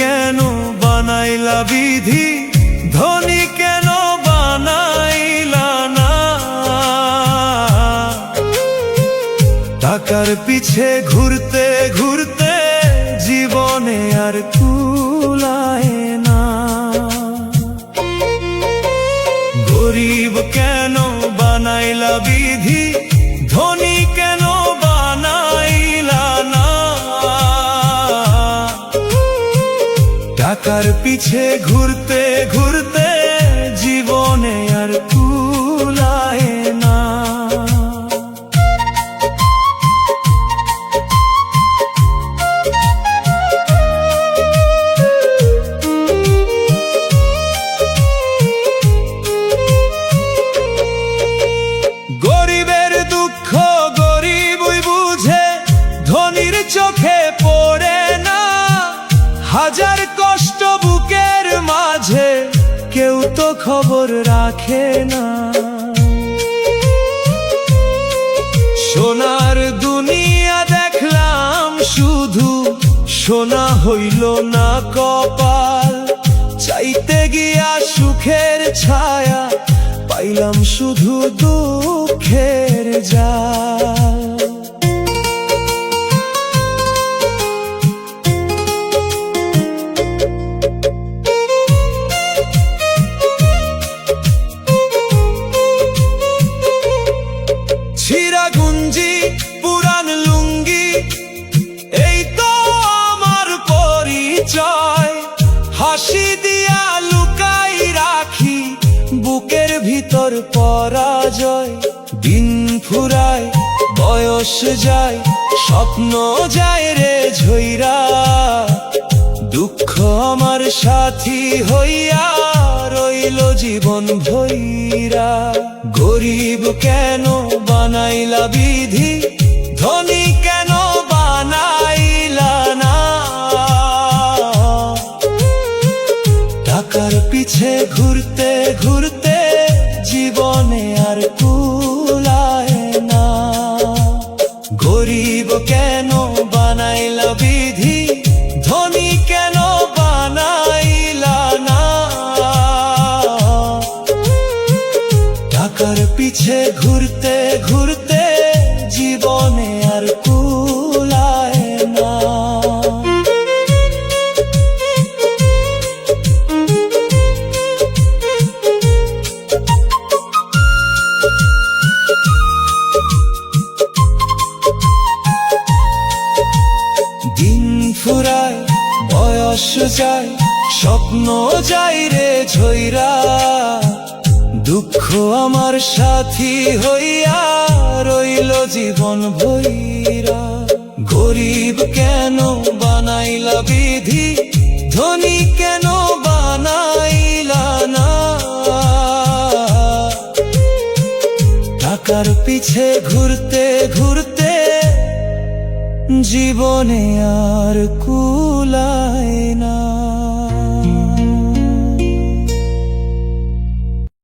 কেন বানাইলা বিধি, ধনী কেন বানাইলা না। টাকার পিছে ঘুরতে ঘুরতে জীবনে আর কুলায় না। গরিব কেন বানাইলা বিধি, ধনী কেন বানাইলা না। টাকার পিছে ঘুরতে ঘুরতে জীবনে আর কুলায় না। গরিবের দুঃখ গরিবই বুঝে, ধনীর চোখে পড়ে না। হাজার কষ্ট বুকের মাঝে, কেউ তো খবর রাখে না। সোনার দুনিয়া দেখলাম শুধু, সোনা হইল না কপাল। চাইতে গিয়া সুখের ছায়া, পাইলাম শুধু দুঃখের জাল। ছিঁড়া গুঞ্জি পুরান লুঙ্গি, এই তো আমার পরিচয়। হাসি দিয়া লুকাই রাখি বুকের ভিতর পরাজয়। দিন ফুরায় বয়স যায়, স্বপ্ন যায় রে ঝইরা। দুঃখ আমার সাথী হইয়া রইল জীবন ভইরা। গরিব কেন বানাইলা বিধি, ধনী কেন বানাইলা না। টাকার পিছে ঘুরতে ঘুরতে জীবনে আর কুলায় না। গরিব কেন বানাইলা বিধি, ধনী কেন বানাইলা না। টাকার পিছে ঘুরতে ঘুরতে জীবনে আর কুলায় না। দিন ফুরায় বয়স যায়, স্বপ্ন যায় রে ঝইরা। দুঃখ আমার সাথী হইয়া রইল জীবন ভইরা। গরিব কেন বানাইলা বিধি, ধনী কেন বানাইলা না। টাকার পিছে ঘুরতে ঘুরতে জীবনে আর কুলায় না।